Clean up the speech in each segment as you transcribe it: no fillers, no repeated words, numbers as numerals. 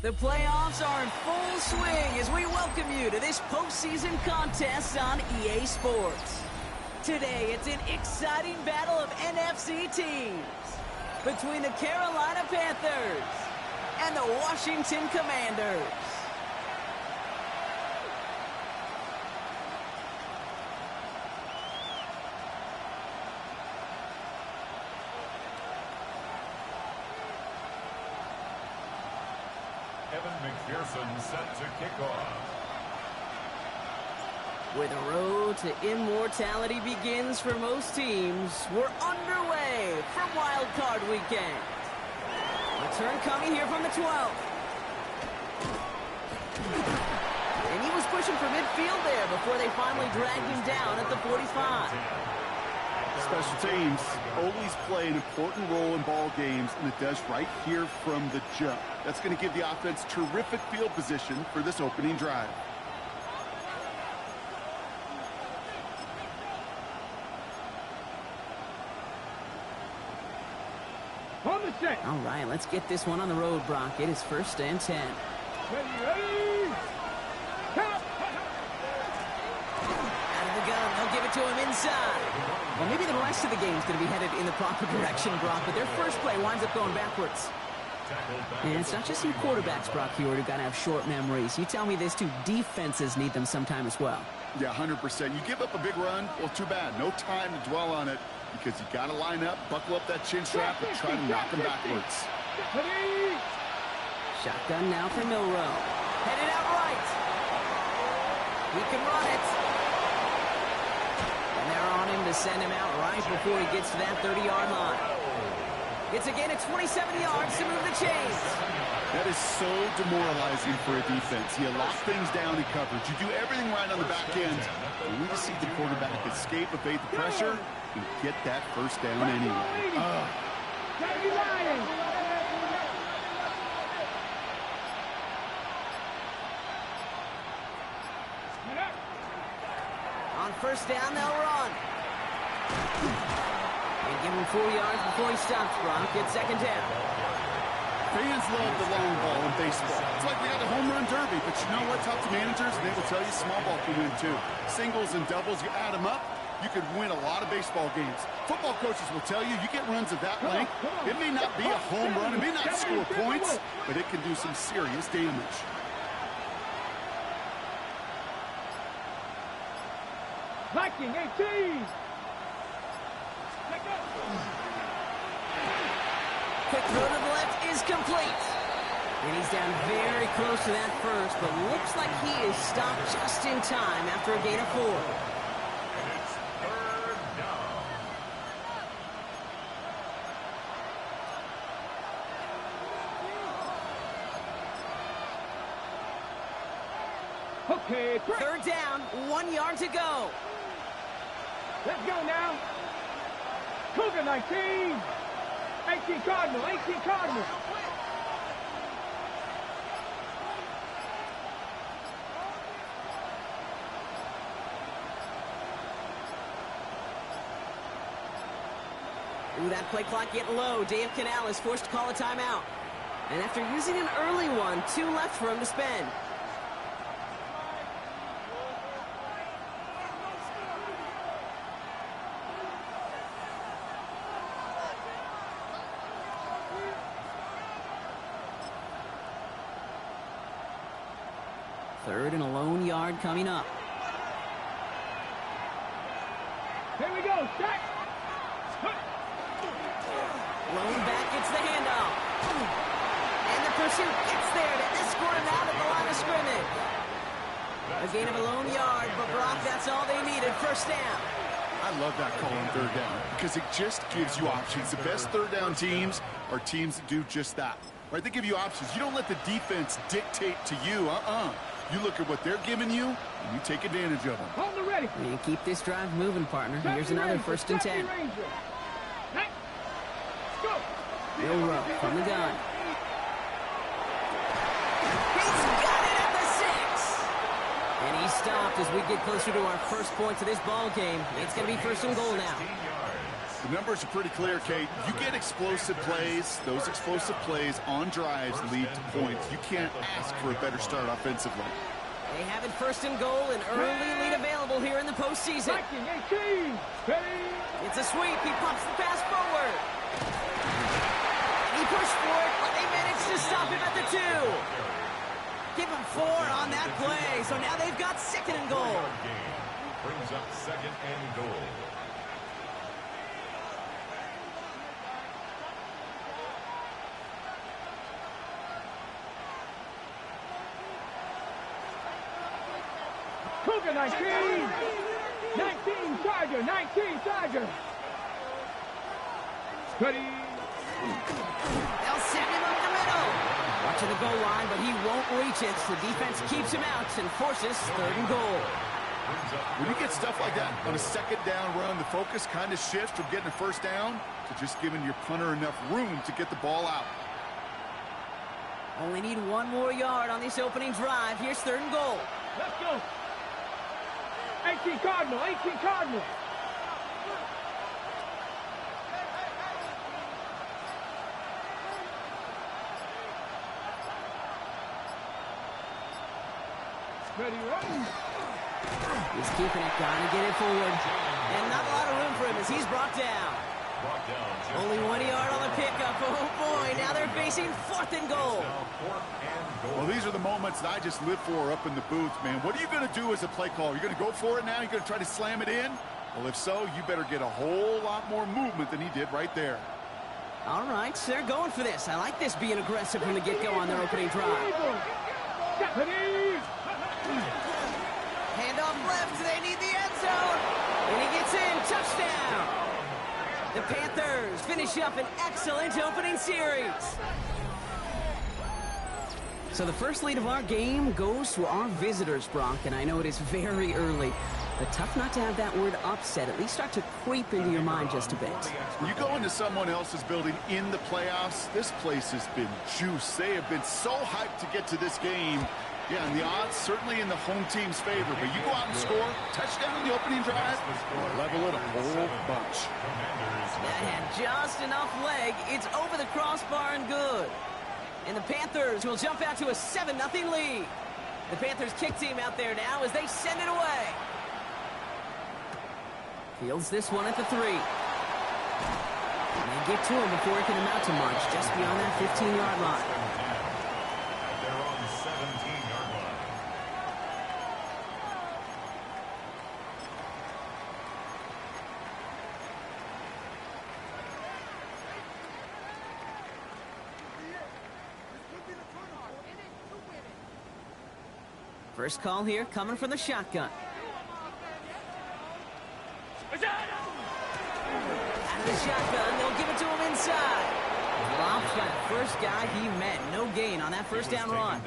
The playoffs are in full swing as we welcome you to this postseason contest on EA Sports. Today, it's an exciting battle of NFC teams between the Carolina Panthers and the Washington Commanders. McPherson set to kick off. Where the road to immortality begins for most teams, we're underway for Wild Card Weekend. A turn coming here from the 12th. And he was pushing for midfield there before they finally dragged him down at the 45. Special teams always play an important role in ball games, and it does right here from the jump. That's going to give the offense terrific field position for this opening drive. All right, let's get this one on the road, Brock. It is 1st and 10. Ready. Out of the gun, they'll give it to him inside. Well, maybe the rest of the game is going to be headed in the proper direction, Brock, but their first play winds up going backwards. And it's not just some quarterbacks, Brock, here who got to have short memories. You tell me this too, defenses need them sometime as well. Yeah, 100%. You give up a big run, well, too bad. No time to dwell on it because you got to line up, buckle up that chin strap, and try to knock them backwards. Shotgun now for Milrow. Headed out right. He can run it. And they're on him to send him out right before he gets to that 30-yard line. It's again at 27 yards to move the chains. That is so demoralizing for a defense. You lock things down in coverage. You do everything right on the back end. And we just see the quarterback escape, evade the pressure, and get that first down anyway. On first down, they'll run. And give him 4 yards before he stops, Brock. It's 2nd down. Fans love the long ball in baseball. It's like we got the home run derby, but you know what? Talk to managers, and they will tell you small ball can win too. Singles and doubles, you add them up, you could win a lot of baseball games. Football coaches will tell you, you get runs of that length, it may not be a home run, it may not score points, but it can do some serious damage. Viking 18. Quick throw to the left is complete. And he's down very close to that first, but looks like he is stopped just in time after a gain of 4. And it's 3rd down. Okay, 3rd down, 1 yard to go. let's go now. Cougar 19. 18 Cardinal, 18 Cardinal. Ooh, that play clock getting low. Dave Canal is forced to call a timeout. And after using an early one, 2 left for him to spend. Third and a lone yard coming up. Here we go, set. Lone back gets the handoff. And the pursuit gets there to escort him out at the line of scrimmage. A gain of a lone yard, but Brock, that's all they needed. 1st down. I love that call on 3rd down because it just gives you options. The best 3rd down teams are teams that do just that. Right? They give you options. You don't let the defense dictate to you. You look at what they're giving you, and you take advantage of them. Hold the ready. And keep this drive moving, partner. Here's another 1st and 10. Milrow from the gun. He's got it at the 6. And he's stopped as we get closer to our first points of this ball game. It's going to be 1st and goal now. The numbers are pretty clear, Kate. You get explosive plays. Those explosive plays on drives lead to points. You can't ask for a better start offensively. They have it first and goal, an early lead available here in the postseason. Viking 18. Ready? It's a sweep. He pumps the pass forward. He pushed for it, but they managed to stop him at the 2. Give him 4 on that play. So now they've got second and goal. Brings up second and goal. Cougar 19. 19 Charger. 19 Charger. Ready? They'll send him up the middle. Watching the goal line, but he won't reach it. The defense keeps him out and forces third and goal. When you get stuff like that on a second down run, the focus kind of shifts from getting a first down to just giving your punter enough room to get the ball out. Only need 1 more yard on this opening drive. Here's third and goal. Let's go. 18 Cardinal. 18 Cardinal. Ready, run. He's keeping it, trying to get it forward. And not a lot of room for him as he's brought down. Only 1 yard on the pickup. Oh, boy. Now they're facing fourth and goal. Well, these are the moments that I just live for up in the booth, man. What are you going to do as a play caller? You're going to go for it now? You're going to try to slam it in? Well, if so, you better get a whole lot more movement than he did right there. All right, so they're going for this. I like this being aggressive from the get-go on their opening drive. Handoff left. They need the end zone. And he gets in. Touchdown. The Panthers finish up an excellent opening series. So the first lead of our game goes to our visitors, Brock, and I know it is very early, but tough not to have that word upset at least start to creep into your mind just a bit. When you go into someone else's building in the playoffs, this place has been juiced. They have been so hyped to get to this game. Yeah, and the odds certainly in the home team's favor, but you go out and score, touchdown in the opening drive, level it a whole bunch. That had just enough leg. It's over the crossbar and good. And the Panthers will jump out to a 7-0 lead. The Panthers kick team out there now as they send it away. Fields this one at the 3. And they get to him before he can amount to much, just beyond that 15-yard line. They're on the 17-yard line. First call here coming from the shotgun. Out of the shotgun, they'll give it to him inside. Rob's got the first guy he met. No gain on that first down run.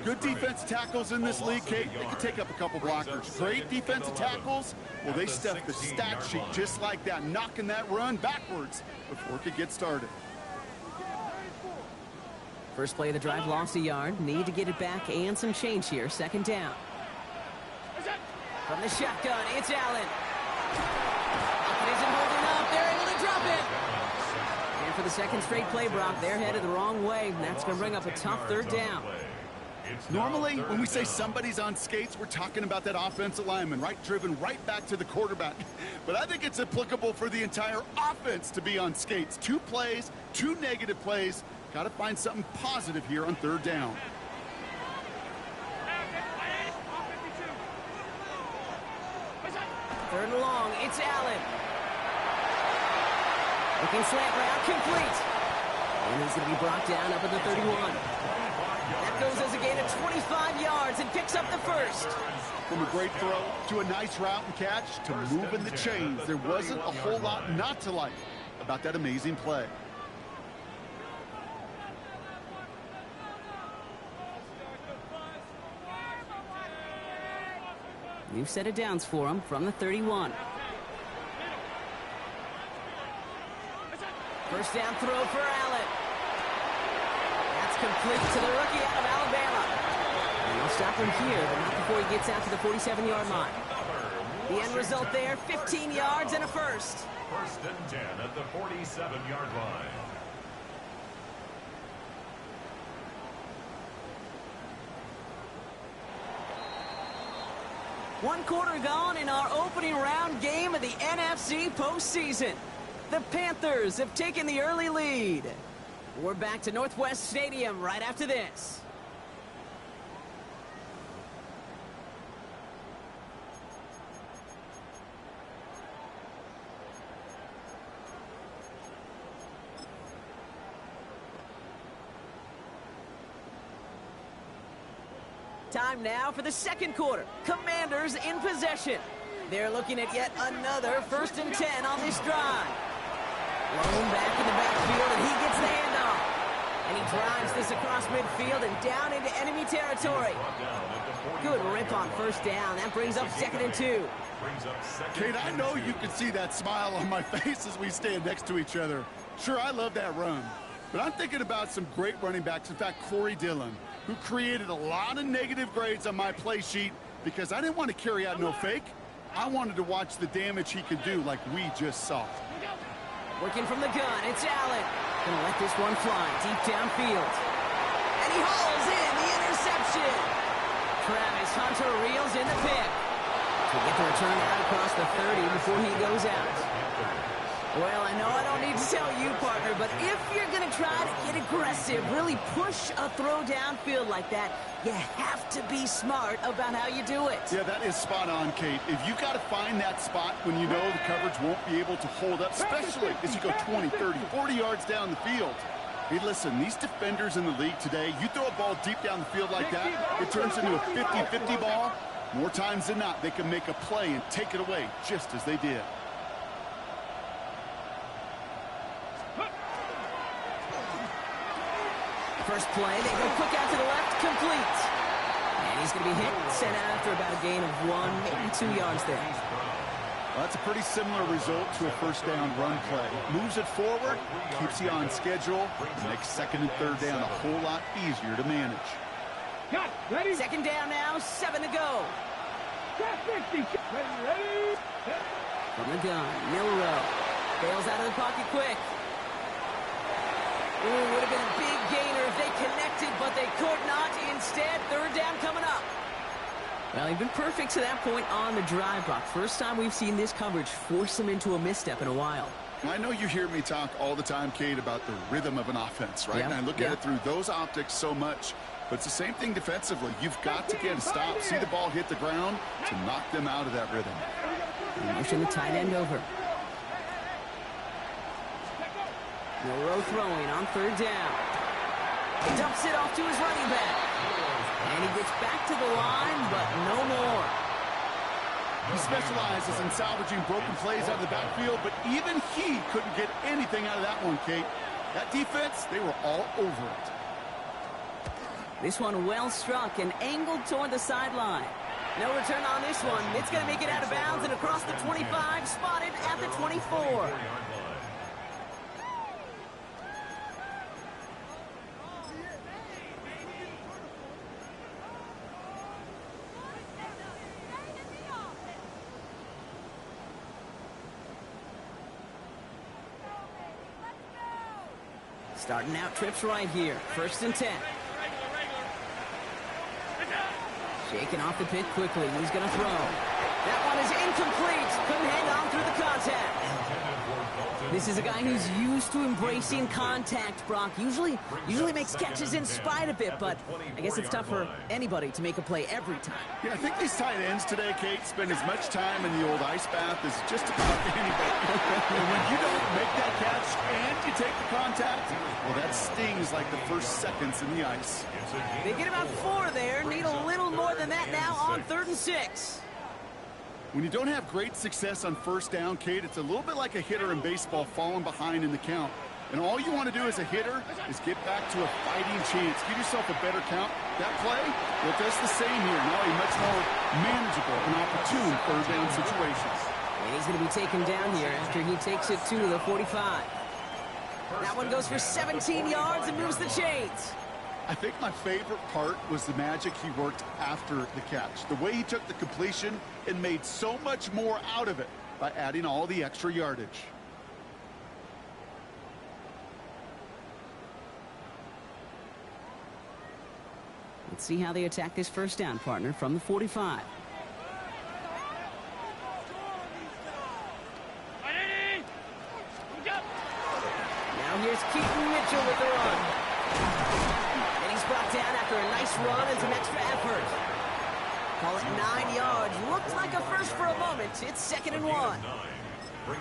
Good defensive tackles in this league, Kate. They can take up a couple blockers. Great defensive tackles. Well, they stuff the stat sheet just like that, knocking that run backwards before it could get started. First play of the drive, lost a yard. Need to get it back and some change here. Second down. From the shotgun, it's Allen. It isn't holding up. They're able to drop it. And for the second straight play, Brock, they're headed the wrong way. And that's going to bring up a tough third down. Normally, when we say somebody's on skates, we're talking about that offensive lineman, right? Driven right back to the quarterback. But I think it's applicable for the entire offense to be on skates. 2 plays, 2 negative plays. Got to find something positive here on third down. Third and long, it's Allen. Looking slant route, complete. And he's going to be brought down up at the 31. That goes as a gain of 25 yards and picks up the first. From a great throw to a nice route and catch to moving the chains, there wasn't a whole lot not to like about that amazing play. New set of downs for him from the 31. First down throw for Allen. That's complete to the rookie out of Alabama. And they'll stop him here, but not before he gets out to the 47-yard line. The end result there, 15 yards and a first. First and 10 at the 47-yard line. One quarter gone in our opening round game of the NFC postseason. The Panthers have taken the early lead. We're back to Northwest Stadium right after this. Time now for the second quarter. Commanders in possession. They're looking at yet another 1st and 10 on this drive. Lone back in the backfield, and he gets the handoff. And he drives this across midfield and down into enemy territory. Good rip on first down. That brings up 2nd and 2. Kate, I know you can see that smile on my face as we stand next to each other. Sure, I love that run. But I'm thinking about some great running backs. In fact, Corey Dillon, who created a lot of negative grades on my play sheet because I didn't want to carry out no fake. I wanted to watch the damage he could do like we just saw. Working from the gun, it's Allen. Gonna let this one fly deep downfield. And he hauls in the interception. Travis Hunter reels in the pick. To get the return out across the 30 before he goes out. Well, I know I don't need to tell you, partner, but if you're going to try to get aggressive, really push a throw downfield like that, you have to be smart about how you do it. Yeah, that is spot on, Kate. If you got to find that spot when you know the coverage won't be able to hold up, especially as you go 20, 30, 40 yards down the field. Hey, listen, these defenders in the league today, you throw a ball deep down the field like that, it turns into a 50-50 ball. More times than not, they can make a play and take it away just as they did. First play, they go quick out to the left, complete. And he's going to be hit and sent out after about a gain of 1, maybe 2 yards there. Well, that's a pretty similar result to a first down run play. Moves it forward, keeps you on schedule, makes 2nd and 3rd down a whole lot easier to manage. Got ready. 2nd down now, 7 to go. Ready. From the gun, Milrow bails out of the pocket quick. Ooh, would have been a big gainer if they connected, but they could not. Instead, 3rd down coming up. Well, he's been perfect to that point on the drive block. First time we've seen this coverage force him into a misstep in a while. I know you hear me talk all the time, Kate, about the rhythm of an offense, right? Yeah, And I look at it through those optics so much. But it's the same thing defensively. You've got to get a stop, see the ball hit the ground to knock them out of that rhythm. Motion the tight end over. Milrow throwing on 3rd down. He dumps it off to his running back. And he gets back to the line, but no more. He specializes in salvaging broken plays out of the backfield, but even he couldn't get anything out of that one, Kate. That defense, they were all over it. This one well struck and angled toward the sideline. No return on this one. It's going to make it out of bounds and across the 25, spotted at the 24. Starting out trips right here. 1st and 10. Shaking off the pit quickly. He's going to throw. That one is incomplete. Couldn't hang on through the contact. This is a guy who's used to embracing contact, Brock. Usually makes catches in spite of it, but I guess it's tough for anybody to make a play every time. Yeah, I think these tight ends today, Kate, spend as much time in the old ice bath as just about anybody. And when you don't make that catch and you take the contact, well, that stings like the first seconds in the ice. They get about 4 there. Need a little more than that now on 3rd and 6. When you don't have great success on 1st down, Kate, it's a little bit like a hitter in baseball falling behind in the count. And all you want to do as a hitter is get back to a fighting chance. Give yourself a better count. That play, well, that's the same here. Now a much more manageable and opportune 3rd down situations. And he's going to be taken down here after he takes it to the 45. That one goes for 17 yards and moves the chains. I think my favorite part was the magic he worked after the catch. The way he took the completion and made so much more out of it by adding all the extra yardage. Let's see how they attack this first down, partner, from the 45. Now here's Keaton Mitchell with the run. And he's brought down after a nice run and some extra effort. Call it 9 yards. Looked like a first for a moment. It's 2nd and 1.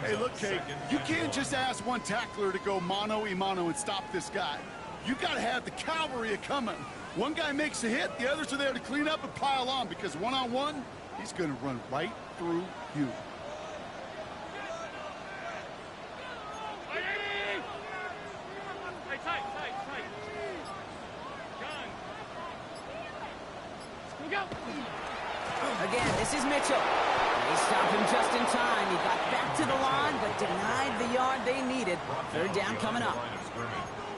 Hey, look, Kate, you can't just ask one tackler to go mano-a-mano and stop this guy. You got to have the cavalry coming. One guy makes a hit, the others are there to clean up and pile on, because one-on-one, he's going to run right through you. Again, this is Mitchell. They stopped him just in time. He got back to the line, but denied the yard they needed. 3rd down coming up.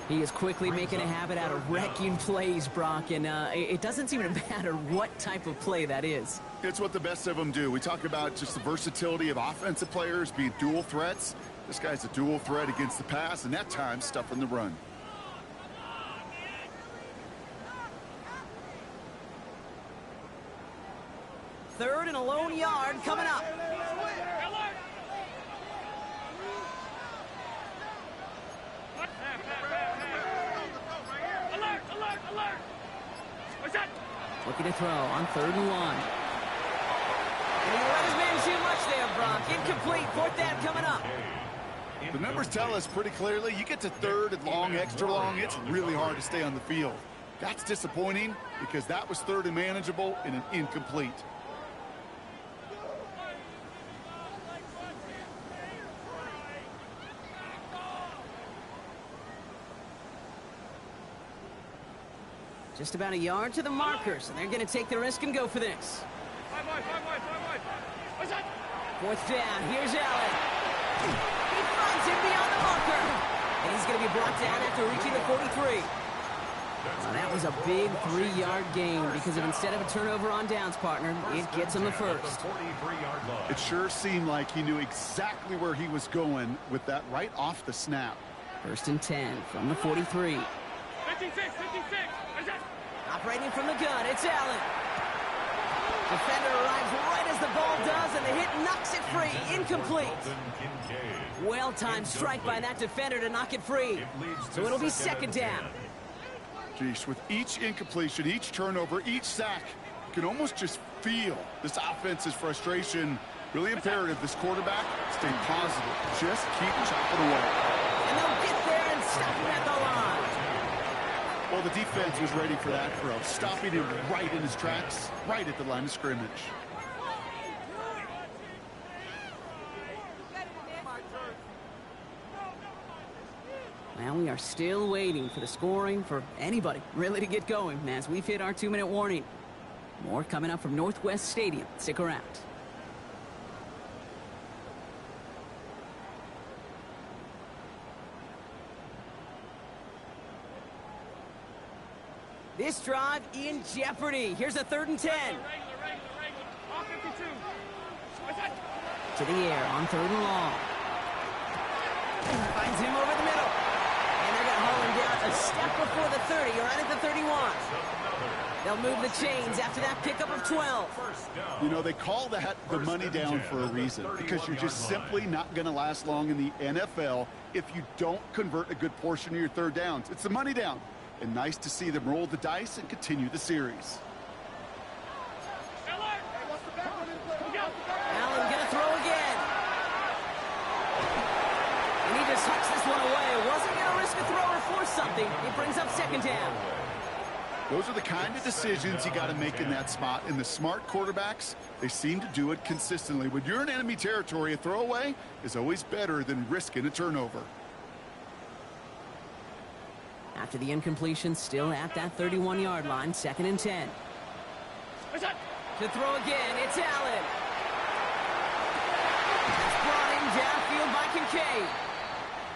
He is quickly making a habit out of wrecking plays, Brock, and it doesn't seem to matter what type of play that is. It's what the best of them do. We talk about just the versatility of offensive players being dual threats. This guy's a dual threat against the pass, and at times stuffing the run. Third and a lone yard coming up. Looking to throw on 3rd and 1. And he let his man too much there, Brock. Incomplete. 4th down coming up. The numbers tell us pretty clearly, you get to 3rd and long, extra long, it's really hard to stay on the field. That's disappointing because that was 3rd and manageable and an incomplete. Just about a yard to the markers, and they're going to take the risk and go for this. 4th down, here's Allen. He finds him beyond the marker. And he's going to be brought down after reaching the 43. Well, that was a big 3-yard gain because of instead of a turnover on downs, partner, it gets him the first. It sure seemed like he knew exactly where he was going with that right off the snap. 1st and 10 from the 43. 56. Operating from the gun, it's Allen. Defender arrives right as the ball does, and the hit knocks it free. Incomplete. Well-timed strike by that defender to knock it free. So it'll be 2nd down. Geez, with each incompletion, each turnover, each sack, you can almost just feel this offense's frustration. Really imperative this quarterback stay positive. Just keep chopping away. And they'll get there and stop him at the line. Well, the defense was ready for that throw, stopping him right in his tracks, right at the line of scrimmage. Now we are still waiting for the scoring for anybody really to get going as we've hit our 2-minute warning. More coming up from Northwest Stadium. Stick around. This drive in jeopardy. Here's a 3rd and 10. To the air on 3rd and long. Finds him over the middle. And they're going to haul him down a step before the 30, or right at the 31. They'll move the chains after that pickup of 12. You know, they call that the money down for a reason, because you're just simply not going to last long in the NFL if you don't convert a good portion of your 3rd downs. It's the money down. And nice to see them roll the dice and continue the series. Allen going to throw again. And he just hucks this one away. Wasn't going to risk a throw or force something. It brings up 2nd down. Those are the kind of decisions you got to make in that spot. And the smart quarterbacks, they seem to do it consistently. When you're in enemy territory, a throwaway is always better than risking a turnover. After the incompletion, still at that 31-yard line, 2nd and 10. To throw again, it's Allen. That's brought in downfield by Kincaid.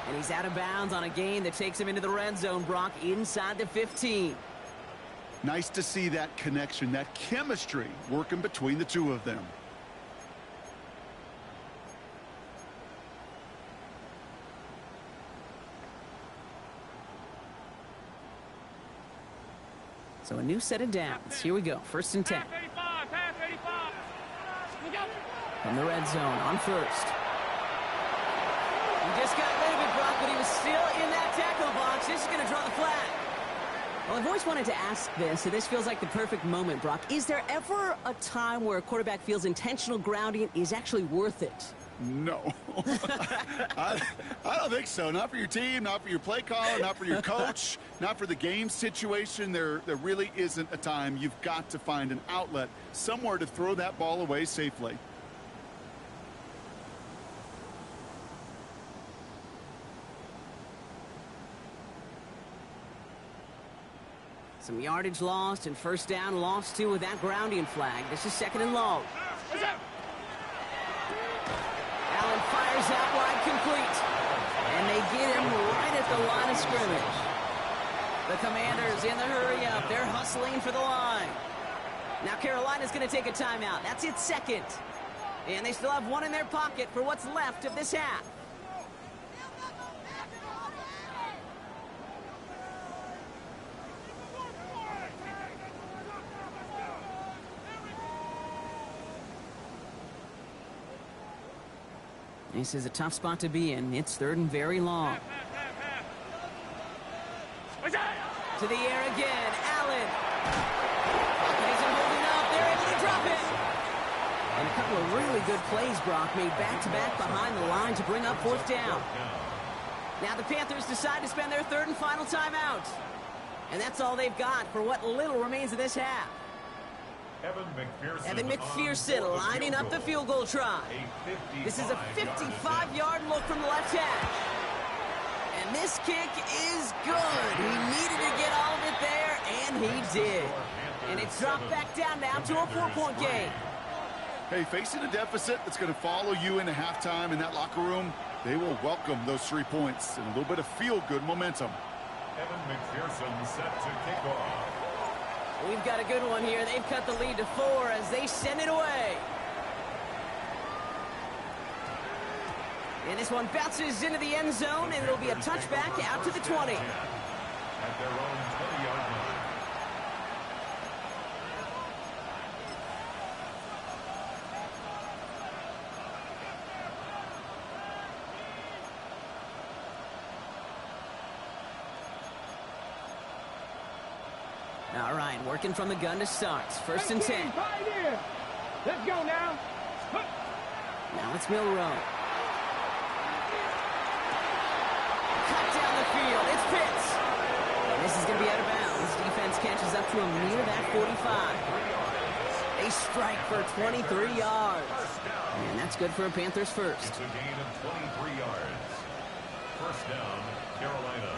And he's out of bounds on a gain that takes him into the red zone, Brock, inside the 15. Nice to see that connection, that chemistry working between the two of them. So a new set of downs. Here we go. 1st and 10. From the red zone on first. He just got rid of it, Brock, but he was still in that tackle box. This is going to draw the flag. Well, I've always wanted to ask this, so this feels like the perfect moment, Brock. Is there ever a time where a quarterback feels intentional grounding is actually worth it? No. I don't think so. Not for your team, not for your play caller, not for your coach, not for the game situation. There really isn't a time. You've got to find an outlet, somewhere to throw that ball away safely. Some yardage lost and 1st down lost too with that grounding flag. This is 2nd and long. Allen fires out wide, complete. And they get him right at the line of scrimmage. The Commanders in the hurry up. They're hustling for the line. Now Carolina's going to take a timeout. That's its 2nd. And they still have one in their pocket for what's left of this half. This is a tough spot to be in. It's 3rd and very long. To the air again. Allen. Isn't holding up. They're able to drop it. And a couple of really good plays, Brock, made back-to-back behind the line to bring up 4th down. Now the Panthers decide to spend their 3rd and final timeout. And that's all they've got for what little remains of this half. Evan McPherson lining up the field goal try. This is a 55-yard look from the left hash. And this kick is good. He needed to get all of it there, and he did. And it's dropped back down now to a 4-point game. Hey, facing a deficit that's going to follow you into halftime in that locker room, they will welcome those 3 points and a little bit of feel-good momentum. Evan McPherson set to kick off. We've got a good one here. They've cut the lead to 4 as they send it away. And this one bounces into the end zone, and it'll be a touchback out to the 20. At their own 20-yard line. All right, working from the gun to start. 1st and 10. Let's go now. Now it's Milrow. Cut down the field. It's Pitts. And this is going to be out of bounds. Defense catches up to him near that 45. They strike for 23 yards. And that's good for a Panthers first. It's a gain of 23 yards. 1st down, Carolina.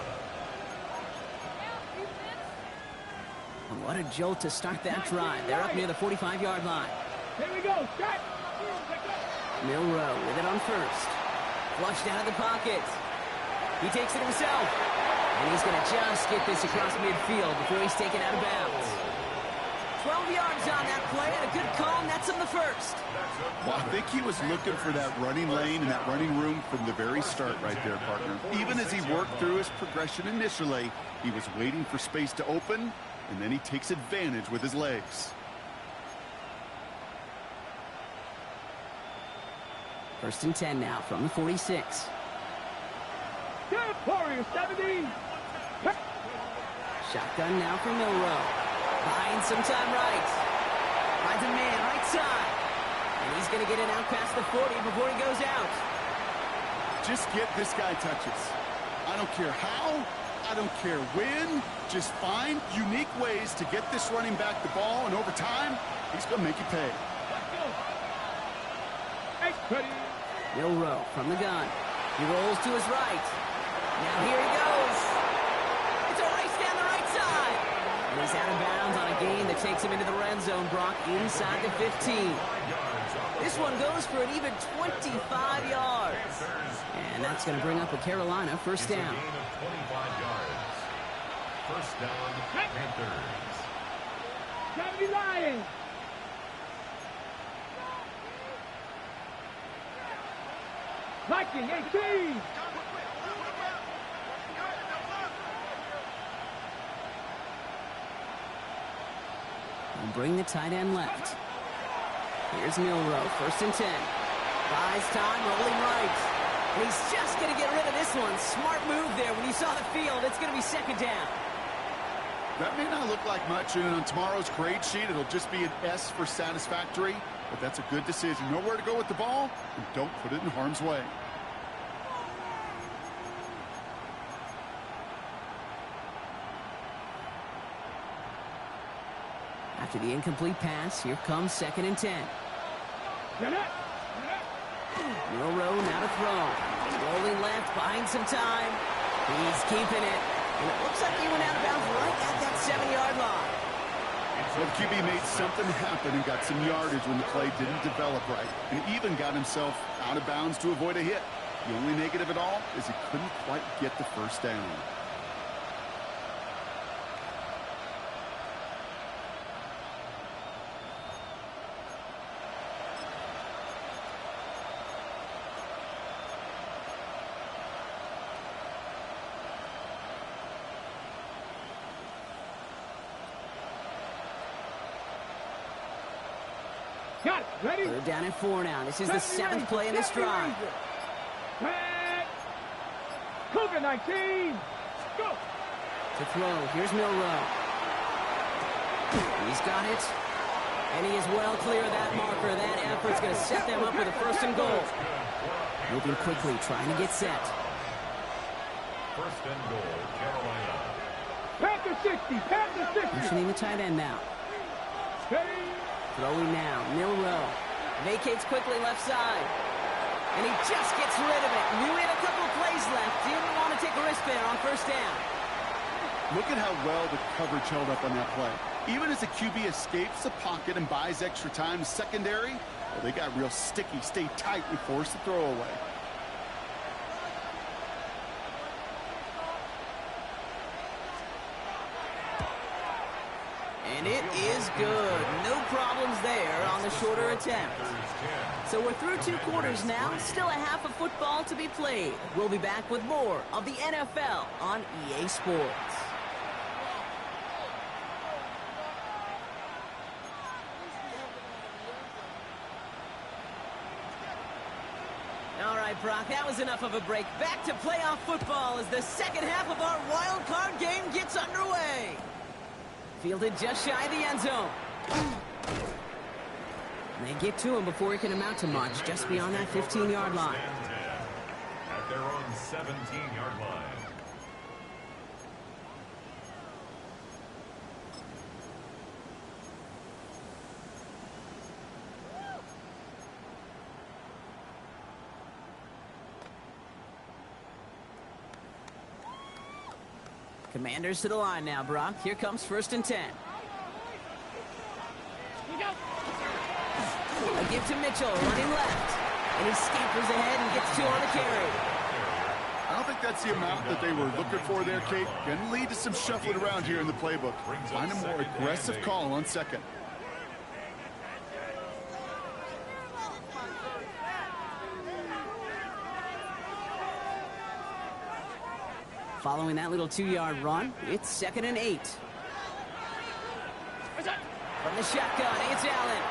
And what a jolt to start that drive. They're up near the 45-yard line. Here we go. Start. Milrow with it on first. Flushed out of the pocket. He takes it himself. And he's going to just get this across midfield before he's taken out of bounds. 12 yards on that play and a good call, and that's him the first. Well, I think he was looking for that running lane and that running room from the very start right there, partner. Even as he worked through his progression initially, he was waiting for space to open, and then he takes advantage with his legs. 1st and 10 now from the 46. Good Warriors, 70. Shotgun now for Milrow. Buying some time right. Finds a man right side. And he's going to get it out past the 40 before he goes out. Just get this guy touches. I don't care how. I don't care when. Just find unique ways to get this running back the ball, and over time, he's going to make you pay. Milrow from the gun. He rolls to his right. Now here he goes. It's a race down the right side. And he's out of bounds on a gain that takes him into the red zone, Brock, inside the 15. This one goes for an even 25 yards. And that's going to bring up a Carolina 1st down. 25 yards. 1st down, Panthers. 70 Lions. Viking 18. And bring the tight end left. Here's Milrow, 1st and 10. Buys time, rolling right. And he's just going to get rid of this one. Smart move there. When you saw the field, it's going to be 2nd down. That may not look like much, and on tomorrow's grade sheet, it'll just be an S for satisfactory, but that's a good decision. Know where to go with the ball, and don't put it in harm's way. After the incomplete pass, here comes 2nd and 10. Milrow now to throw. Rolling left, buying some time. He's keeping it. And it looks like he went out of bounds right at that 7-yard line. So the QB made something happen and got some yardage when the play didn't develop right. And even got himself out of bounds to avoid a hit. The only negative at all is he couldn't quite get the 1st down. Got it. Ready? 3rd down and 4 now. This is the 7th play in this drive. Cougar 19. Go. To throw. Here's Milrow. He's got it. And he is well clear of that marker. That effort's going to set them up with a 1st and goal. Moving quickly, trying to get set. 1st and goal, Carolina. Panther 60. Panther 60. Motioning the tight end now. Ready? Throwing now, Milrow. Vacates quickly left side. And he just gets rid of it. Knew he had a couple of plays left. Didn't want to take a risk there on 1st down. Look at how well the coverage held up on that play. Even as the QB escapes the pocket and buys extra time secondary, well, they got real sticky, stay tight, and force the throw away. And it is good. No problems there on the shorter attempt. So we're through 2 quarters now. Still a half of football to be played. We'll be back with more of the NFL on EA Sports. All right, Brock, that was enough of a break. Back to playoff football as the 2nd half of our wild card game gets underway. Fielded just shy of the end zone. And they get to him before he can amount to much, just beyond that 15-yard line. At their own 17-yard line. Commanders to the line now, Brock. Here comes 1st and 10. A give to Mitchell, running left. And he scampers ahead and gets 2 on the carry. I don't think that's the amount that they were looking for there, Kate. Can lead to some shuffling around here in the playbook. Find a more aggressive call on 2nd. Following that little 2-yard run, it's 2nd and 8. From the shotgun, it's Allen.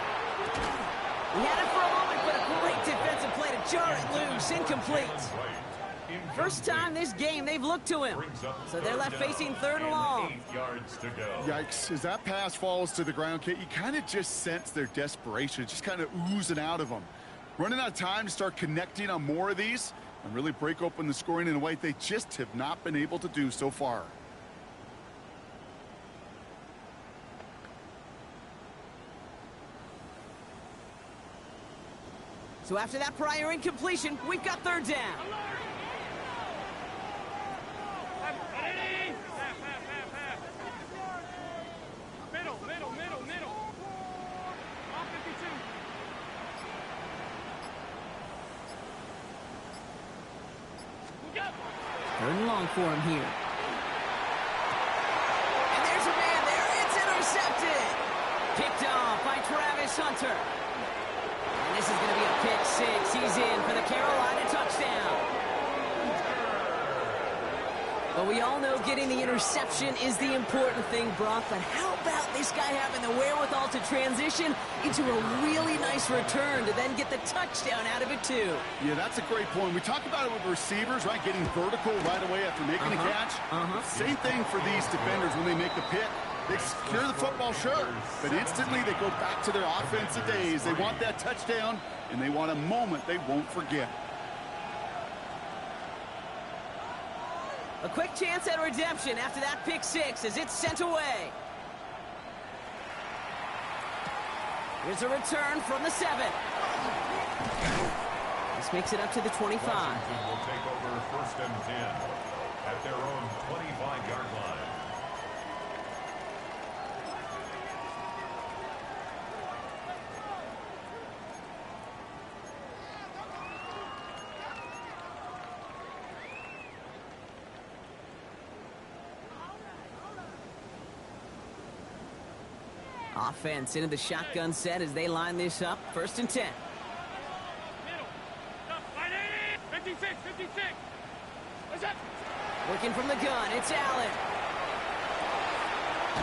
He had it for a moment, but a great defensive play to jar it loose. Incomplete. First time this game they've looked to him. So they're left facing 3rd and long. 8 yards to go. Yikes. As that pass falls to the ground, Kate, you kind of just sense their desperation, just kind of oozing out of them. Running out of time to start connecting on more of these and really break open the scoring in a way they just have not been able to do so far. So after that prior incompletion, we've got 3rd down. Third and long for him here. And there's a man there. It's intercepted. Picked off by Travis Hunter. And this is going to be a pick six. He's in for the Carolina touchdown. But we all know getting the interception is the important thing, Brock. But how about this guy having the wherewithal to transition into a really nice return to then get the touchdown out of it, too? Yeah, that's a great point. We talk about it with receivers, right? Getting vertical right away after making a catch. Same thing for these defenders when they make the pick. They secure the football, sure, but instantly they go back to their offensive days. They want that touchdown, and they want a moment they won't forget. A quick chance at redemption after that pick six as it's sent away. Here's a return from the 7. This makes it up to the 25. Washington will take over first and 10 at their own 25-yard line. Offense into the shotgun set as they line this up. First and 10. 56, 56. What's up? Working from the gun, it's Allen.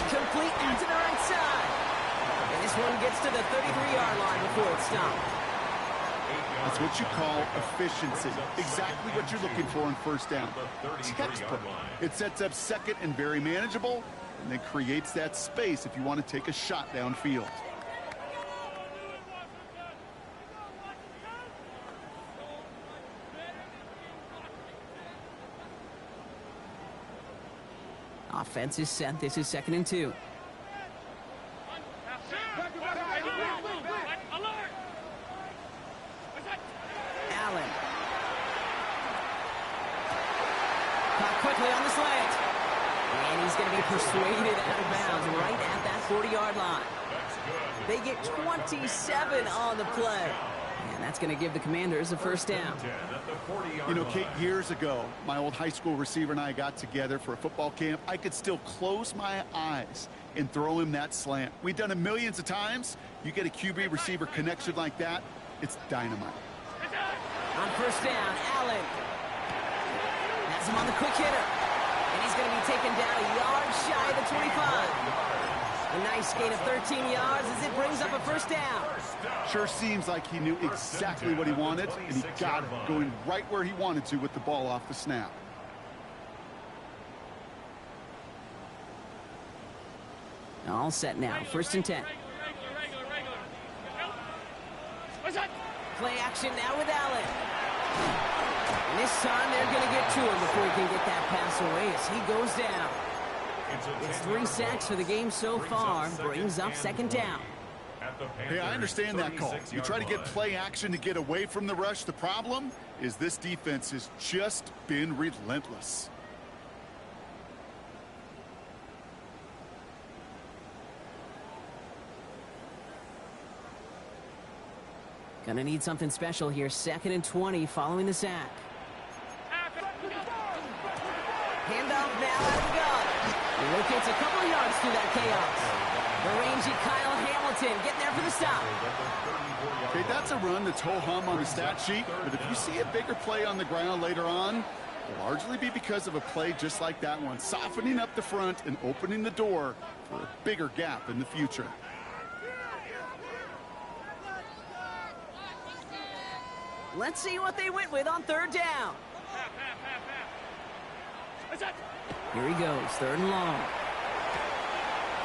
Complete out to the right side. And this one gets to the 33-yard line before it's stopped. That's what you call efficiency. Exactly what you're looking for on first down. Textbook. It sets up second and very manageable, and then creates that space if you want to take a shot downfield. Offense is set. This is second and 2. Allen. Caught quickly on the slant. And he's going to be persuaded out of bounds right at that 40-yard line. They get 27 on the play. And that's going to give the Commanders a first down. You know, Kate, years ago, my old high school receiver and I got together for a football camp. I could still close my eyes and throw him that slant. We've done it millions of times. You get a QB receiver connection like that, it's dynamite. On first down, Allen. Has him on the quick hitter. And he's going to be taken down a yard shy of the 25. A nice gain of 13 yards as it brings up a first down. Sure seems like he knew exactly what he wanted, and he got it, going right where he wanted to with the ball off the snap. All set now. First and 10. Play action now with Allen. And this time they're going to get to him before he can get that pass away as he goes down. It's 3 sacks for the game so far. Brings up second down. Hey, I understand that call. You try to get play action to get away from the rush. The problem is this defense has just been relentless. Gonna need something special here. Second and 20 following the sack. Handoff now out of the gun. He locates a couple of yards through that chaos. The rangy Kyle Hamilton getting there for the stop. Okay, that's a run that's ho-hum on the stat sheet, but if you see a bigger play on the ground later on, it'll largely be because of a play just like that one, softening up the front and opening the door for a bigger gap in the future. Let's see what they went with on third down. Here he goes, third and long.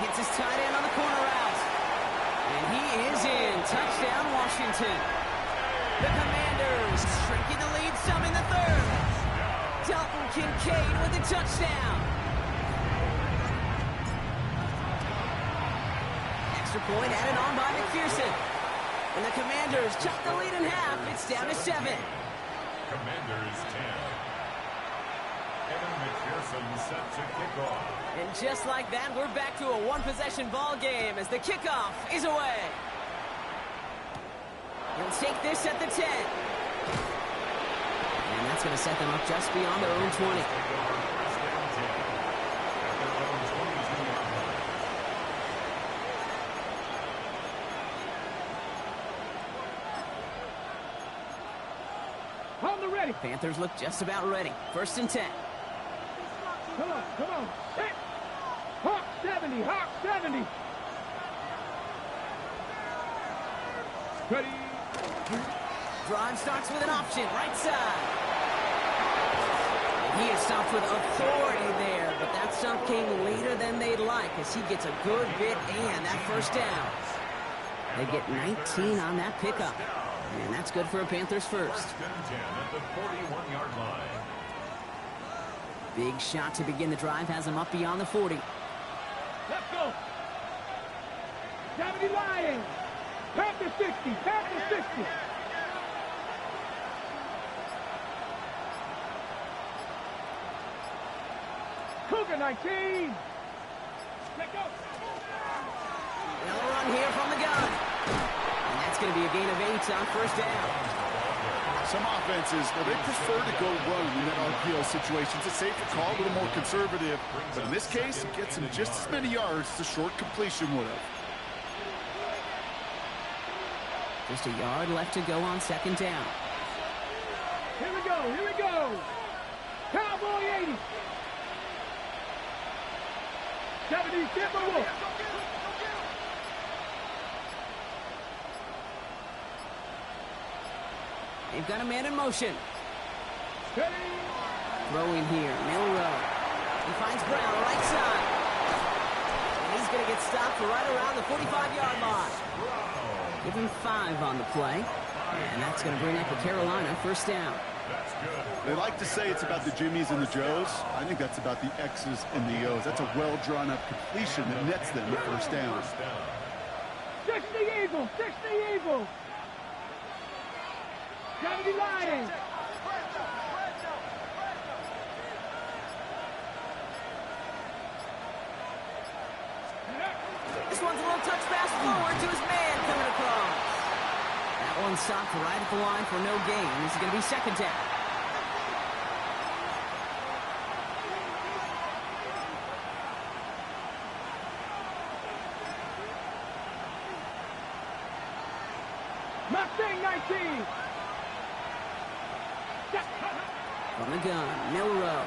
Hits his tight end on the corner route. And he is in. Touchdown, Washington. The Commanders shrinking the lead some in the third. Dalton Kincaid with the touchdown. Extra point added on by McPherson. And the Commanders chop the lead in half. It's down to 7. Commanders 10. McPherson set to kickoff. And just like that, we're back to a one-possession ball game as the kickoff is away. He'll take this at the 10. And that's going to set them up just beyond their own 20. the ready. Panthers look just about ready. 1st and 10. Come on, come on. Hit. Hawk 70, Hawk 70. Ready. Drive starts with an option, right side. And he is stopped with authority there, but that stop came later than they'd like as he gets a good bit and that 1st down. They get 19 on that pickup, and that's good for a Panthers 1st. 1st and 10 at the 41-yard line. Big shot to begin the drive has him up beyond the 40. Let's go. 70 Lions. Panther 60, Panther 60. Cougar 19. Let go. They'll run here from the gun. And that's going to be a gain of 8 on 1st down. Some offenses, well, they prefer to go run in that RPO situation. It's a safer call, a little more conservative. But in this case, it gets him just as many yards as a short completion would have. Just a yard left to go on 2nd down. Here we go, here we go. Cowboy 80. 70, Timberwolf. They've got a man in motion. Ready. Throw in here, Milrow. He finds Brown, right side. And he's going to get stopped right around the 45-yard line. Give him 5 on the play. And that's going to bring up the Carolina 1st down. They like to say it's about the Jimmies and the Joes. I think that's about the X's and the O's. That's a well-drawn-up completion that nets them the 1st down. 60 Eagles, 60 Eagles. 70 Lions. This one's a little touch pass forward to his man coming across. That one stopped right at the line for no gain. This is going to be 2nd down. Mustang 19. From the gun, Milrow.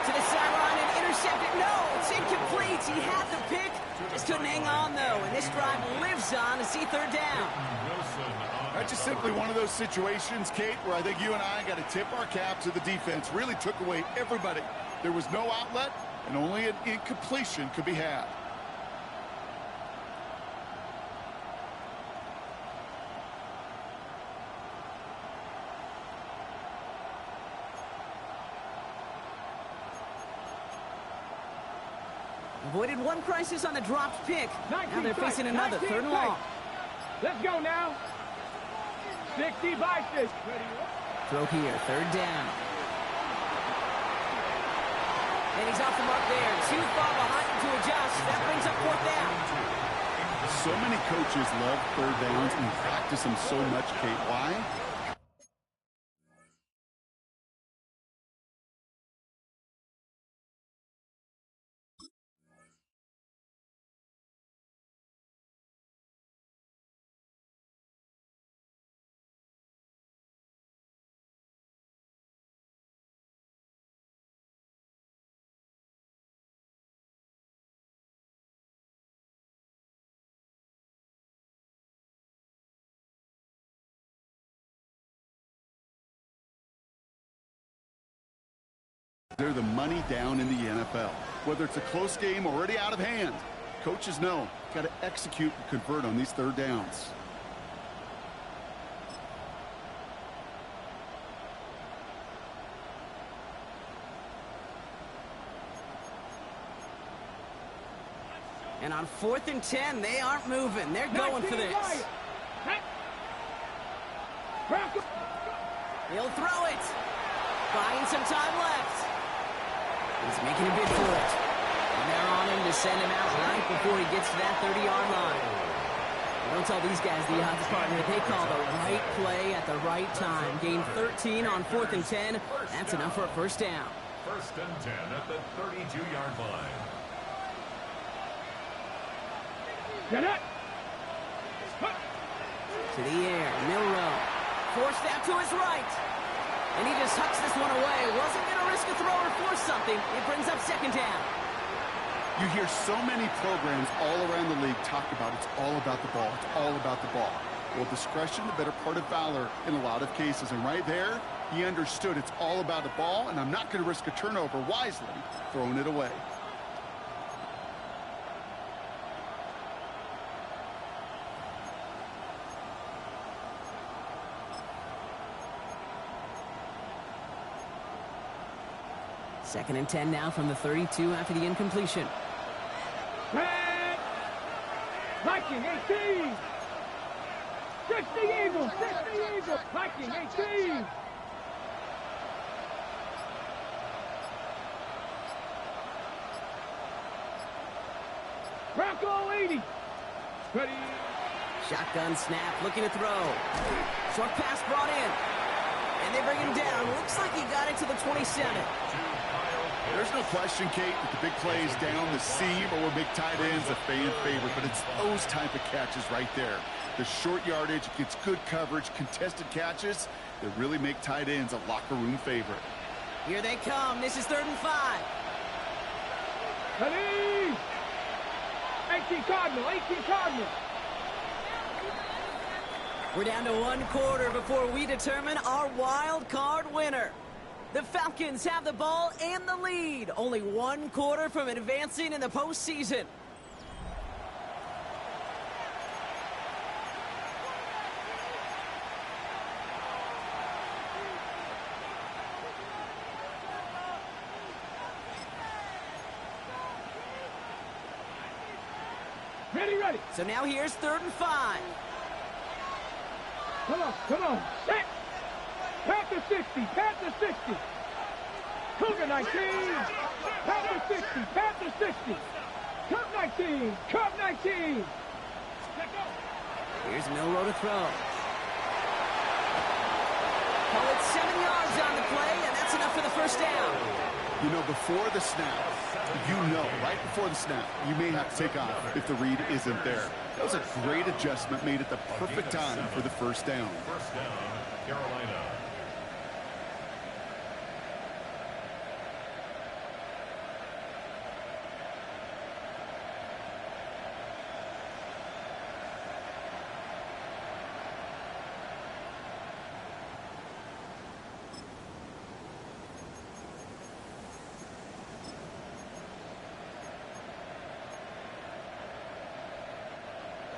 To the sideline and intercepted. No, it's incomplete. He had the pick. Just couldn't hang on, though. And this drive lives on to see 3rd down. That's just simply one of those situations, Kate, where I think you and I got to tip our cap to the defense. Really took away everybody. There was no outlet, and only an incompletion could be had. Avoided one crisis on the dropped pick. Now they're facing another 3rd and long. Let's go now. 60 Vices. Throw here, 3rd down. And he's off the mark there. Too far behind him to adjust. That brings up 4th down. So many coaches love 3rd downs and practice them so much, Kate. Why? They're the money down in the NFL. Whether it's a close game already out of hand, coaches know, got to execute and convert on these 3rd downs. And on 4th and 10, they aren't moving. They're going for this. He'll throw it. Buying some time left. He's making a bid for it. And they're on him to send him out right before he gets to that 30-yard line. Don't tell these guys the odds partner. They call the right play at the right time. Gain 13 on 4th and 10. That's enough for a 1st down. 1st and 10 at the 32-yard line. Get it. To the air, Milroe. Forced out to his right. And he just hucks this one away. Wasn't going to risk a throw or force something. It brings up second down. You hear so many programs all around the league talk about it's all about the ball. It's all about the ball. Well, discretion, the better part of valor in a lot of cases. And right there, he understood it's all about the ball, and I'm not going to risk a turnover wisely, throwing it away. Second and 10 now from the 32 after the incompletion. Viking 18. 60 Eagles. 60 Eagles. Viking 18. Bronco 80. Ready. Shotgun snap, looking to throw. Short pass brought in. And they bring him down. Looks like he got it to the 27. There's no question, Kate, that the big plays down the seam or big tight ends a fan favorite, but it's those type of catches right there. The short yardage gets good coverage, contested catches that really make tight ends a locker room favorite. Here they come. This is 3rd and 5. Ready. 18 Cardinal. 18 Cardinal. We're down to 1 quarter before we determine our wild card winner. The Falcons have the ball and the lead. Only 1 quarter from advancing in the postseason. Ready. So now here's 3rd and 5. Come on. Set. Panther 60. Panther 60. Cougar 19. Panther 60. Panther 60. Cub 19. Cub 19. Here's Milroe to throw. Call it 7 yards on the play, and that's enough for the first down. You know, before the snap, right before the snap, you may have to take off if the read isn't there. That was a great adjustment made at the perfect time for the first down. First down, Carolina.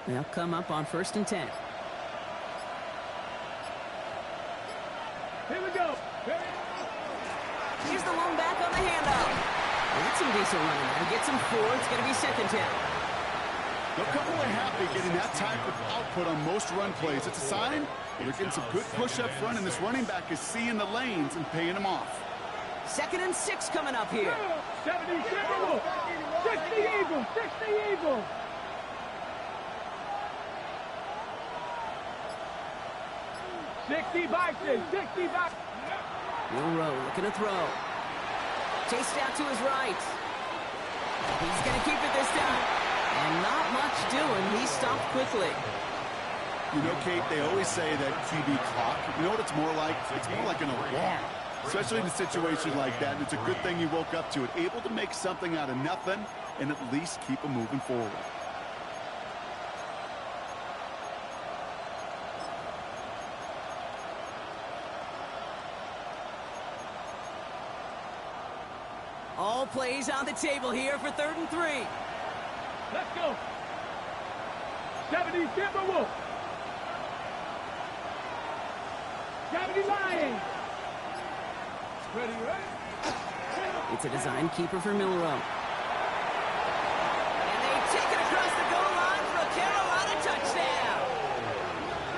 They'll come up on 1st and 10. Here we go. Here's the lone back on the handoff. That's some decent running there. Gets him 4. It's going to be 2nd down. They'll come away happy getting that type of output on most run plays. It's a sign they're getting some good push up front, and this running back is seeing the lanes and paying them off. 2nd and 6 coming up here. 70 Timberwolves. 60 Eagles. 60 Eagles. Bison, 60 Bison. Milroe looking to throw. Chased out to his right. He's going to keep it this time. And not much doing. He stopped quickly. You know, Kate, they always say that QB clock, you know what it's more like? It's more like an alarm, especially in a situation like that. And it's a good thing you woke up to it, able to make something out of nothing and at least keep them moving forward. All plays on the table here for 3rd and 3. Let's go. 70 Timberwolves. 70 Lions. Ready. It's a design keeper for Milroe. And they take it across the goal line for a Carolina touchdown.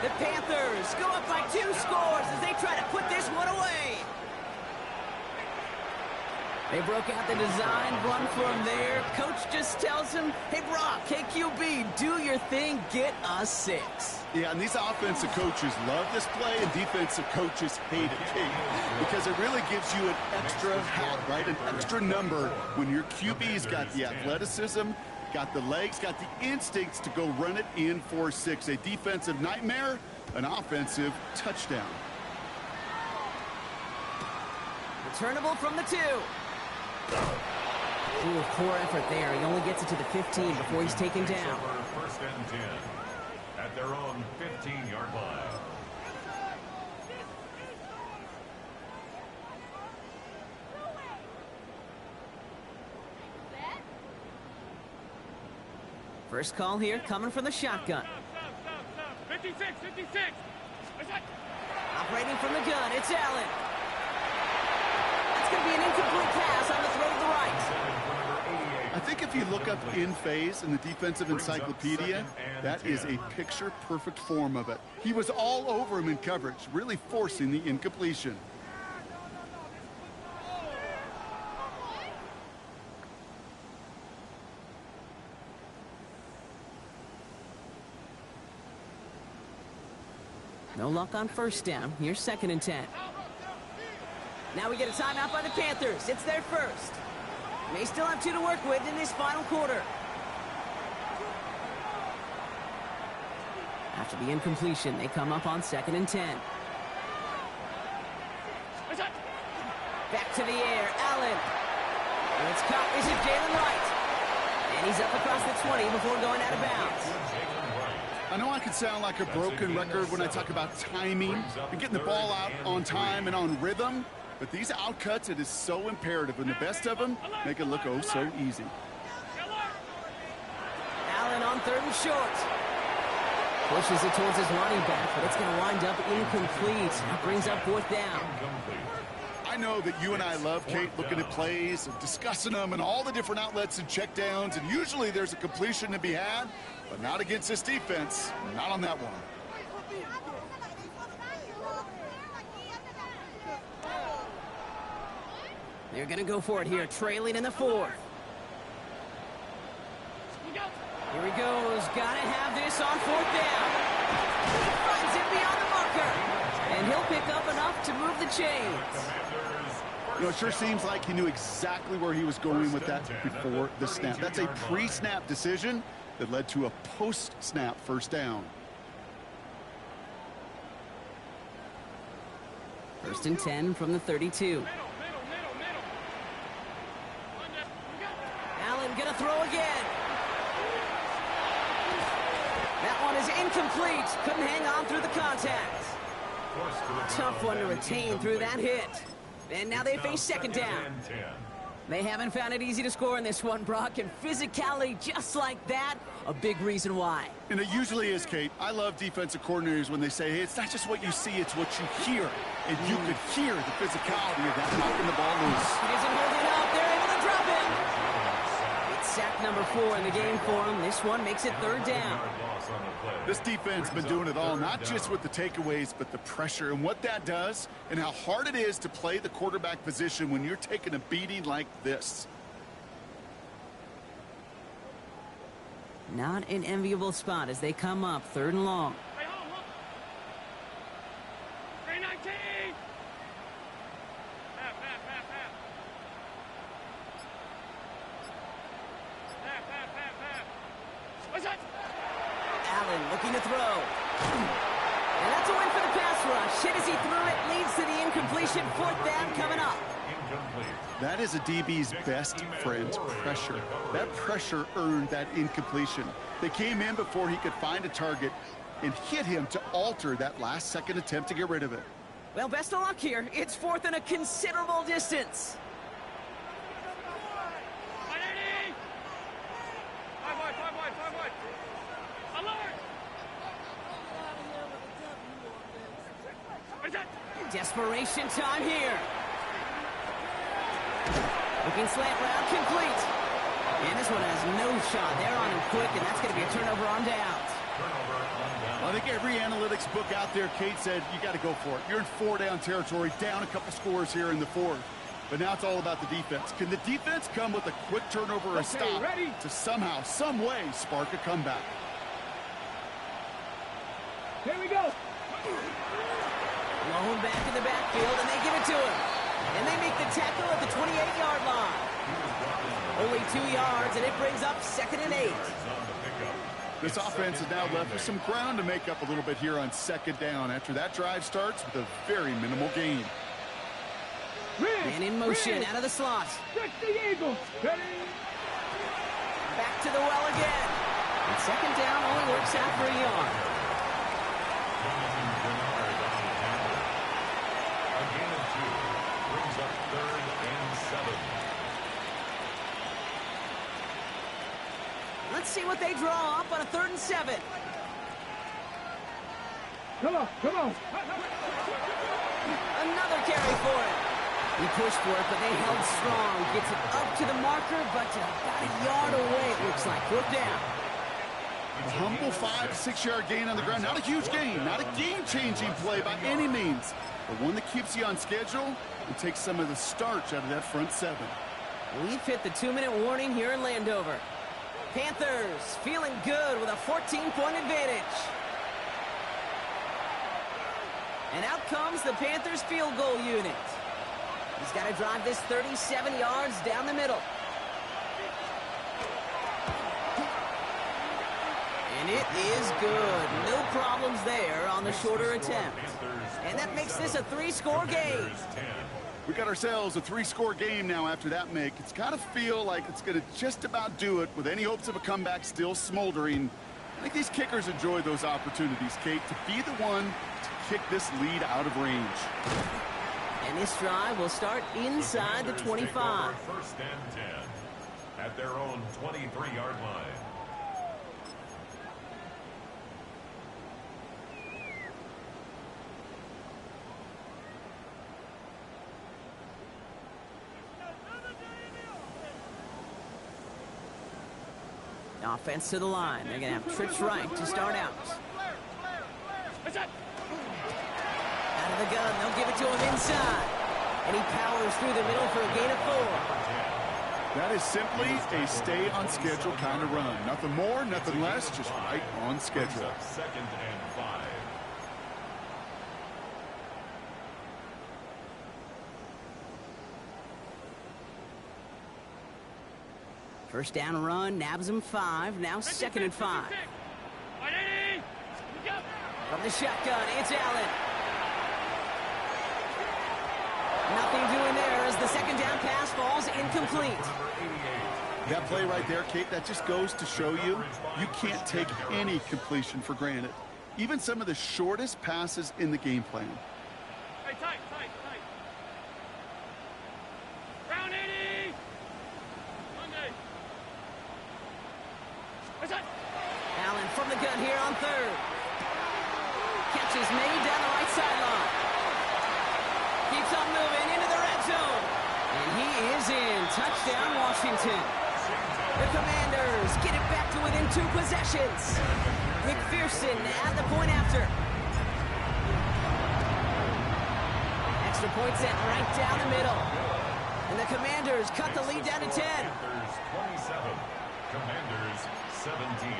The Panthers go up by 2 scores as they try to put this one away. They broke out the design, run for him there. Coach just tells him, hey, Brock, hey, QB, do your thing, get us 6. Yeah, and these offensive coaches love this play, and defensive coaches hate it, because it really gives you an extra hat, right? An extra number when your QB's got the athleticism Got the legs, got the instincts to go run it in for 6. A defensive nightmare, an offensive touchdown. Returnable from the 2. Ooh, poor effort there. He only gets it to the 15 before he's taken down. First and 10 at their own 15-yard line. First call here coming from the shotgun. 56. Operating from the gun, it's Allen. That's going to be an incomplete pass on the throw to the right. I think if you look up in phase in the defensive encyclopedia, that is a picture-perfect form of it. He was all over him in coverage, really forcing the incompletion. No luck on first down. Here's 2nd and 10. Now we get a timeout by the Panthers. It's their first. May still have 2 to work with in this final quarter. After the incompletion, they come up on 2nd and 10. Back to the air, Allen. And it's caught. Is it Jalen Wright? And he's up across the 20 before going out of bounds. I know I can sound like a broken record when I talk about timing and getting the ball out on time and on rhythm, but these outcuts, it is so imperative, and the best of them make it look oh so easy. Allen on 3rd and short. Pushes it towards his running back, but it's going to wind up incomplete. That brings up 4th down. I know that you and I love, Kate, looking at plays and discussing them and all the different outlets and checkdowns, and usually there's a completion to be had, but not against this defense. Not on that one. They're going to go for it here, trailing in the 4th. Here he goes. Got to have this on 4th down. He finds it beyond the marker. And he'll pick up enough to move the chains. You know, it sure seems like he knew exactly where he was going with that before the snap. That's a pre-snap decision that led to a post-snap first down. 1st and 10 from the 32. Allen gonna throw again. That one is incomplete. Couldn't hang on through the contact. Tough one to retain through that hit. And now they face 2nd down. They haven't found it easy to score in this one, Brock, and physicality just like that, a big reason why. And it usually is, Kate. I love defensive coordinators when they say, hey, it's not just what you see, it's what you hear. And you could hear the physicality of that knocking the ball loose. He isn't holding up. They're able to drop him. It's sack number 4 in the game for him. This one makes it 3rd down. This defense has been doing it all, not just with the takeaways, but the pressure and what that does and how hard it is to play the quarterback position when you're taking a beating like this. Not an enviable spot as they come up 3rd and long. Allen looking to throw. And that's a win for the pass rush. Hit as he threw it, leads to the incompletion. 4th down coming up. That is a DB's best friend, pressure. That pressure earned that incompletion. They came in before he could find a target and hit him to alter that last-second attempt to get rid of it. Well, best of luck here. It's 4th and a considerable distance. Desperation time here. Looking slant route, complete. And this one has no shot. They're on him quick, and that's going to be a turnover on downs. I think every analytics book out there, Kate said, you got to go for it. You're in 4-down territory, down a couple scores here in the 4th. But now it's all about the defense. Can the defense come with a quick turnover or a stop to somehow, some way, spark a comeback? Here we go. Blown back in the backfield, and they give it to him. And they make the tackle at the 28-yard line. Only 2 yards, and it brings up 2nd and 8. This offense is now left with some ground to make up a little bit here on 2nd down after that drive starts with a very minimal gain. Man in motion out of the slot. Stretch the Eagles. Ready? Back to the well again. And 2nd down only works out for a yard. A gain of 2 brings up 3rd and 7. Let's see what they draw up on a 3rd and 7. Come on, come on. Another carry for it. He pushed for it, but they held strong. Gets it up to the marker, but about a yard away, it looks like. 4th down. A humble 5 to 6 yard gain on the ground. Not a huge gain, not a game-changing play by any means, but one that keeps you on schedule and takes some of the starch out of that front 7. We've hit the 2-minute warning here in Landover. Panthers feeling good with a 14-point advantage. And out comes the Panthers field goal unit. He's got to drive this 37 yards down the middle. And it is good. No problems there on the shorter attempt. And that makes this a 3-score game. We got ourselves a 3-score game now after that make. It's got to feel like it's going to just about do it with any hopes of a comeback still smoldering. I think these kickers enjoy those opportunities, Kate, to be the one to kick this lead out of range. And this drive will start inside the 25. 1st and 10 at their own 23-yard line. Offense to the line. They're going to have trips right to start out. Out of the gun. They'll give it to him inside. And he powers through the middle for a gain of 4. That is simply a stay-on-schedule kind of run. Nothing more, nothing less, just right on schedule. 2nd and 5. First down run, nabs him 5. Now 2nd and 5. From the shotgun, it's Allen. Nothing doing there as the 2nd down pass falls incomplete. That play right there, Kate, that just goes to show you can't take any completion for granted. Even some of the shortest passes in the game plan. Hey, tight. Round 80. Monday. Allen from the gun here on 3rd. Catch is made down the right sideline. Keeps on moving into the red zone. And he is in. Touchdown, Washington. The Commanders get it back to within 2 possessions. McPherson at the point after. Extra point set right down the middle. And the Commanders cut the lead down to 10. Panthers 27, Commanders 17.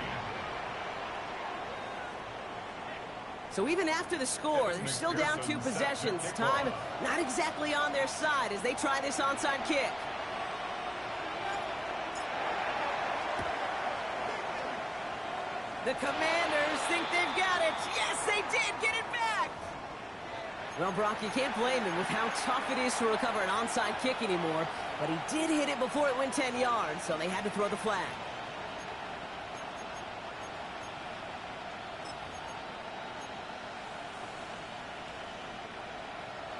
So even after the score, they're still down 2 possessions. Time not exactly on their side as they try this onside kick. The Commanders think they've got it. Yes, they did get it back. Well, Brock, you can't blame him with how tough it is to recover an onside kick anymore. But he did hit it before it went 10 yards, so they had to throw the flag.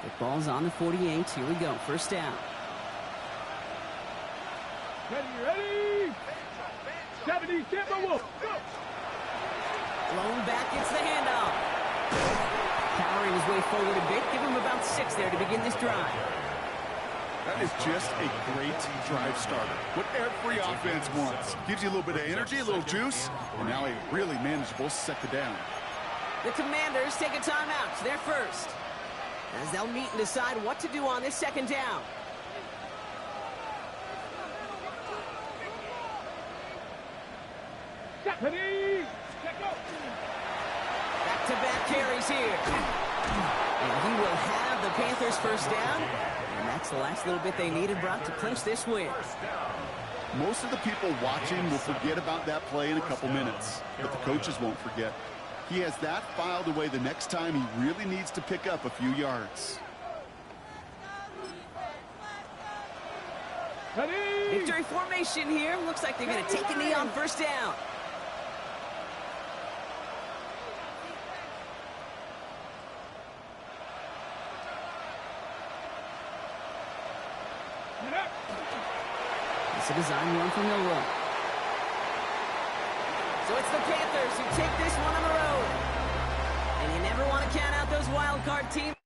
The ball's on the 48. Here we go. First down. Ready. 70 Timberwolves. Blown back, it's the handoff. Powering his way forward a bit. Give him about 6 there to begin this drive. That is just a great drive starter. What every offense wants. Gives you a little bit of energy, a little juice, and now a really manageable 2nd down. The Commanders take a timeout. They're first, as they'll meet and decide what to do on this 2nd down. Back-to-back carries here. And he will have the Panthers first down. And that That's the last little bit they needed, Brock, to clinch this win. Most of the people watching will forget about that play in a couple minutes, but the coaches won't forget. He has that filed away the next time he really needs to pick up a few yards. Ready? Victory formation here. Looks like they're going to take a knee on first down. It's a design run from the run. So it's the Panthers who take this one on the road. And you never want to count out those wild card teams.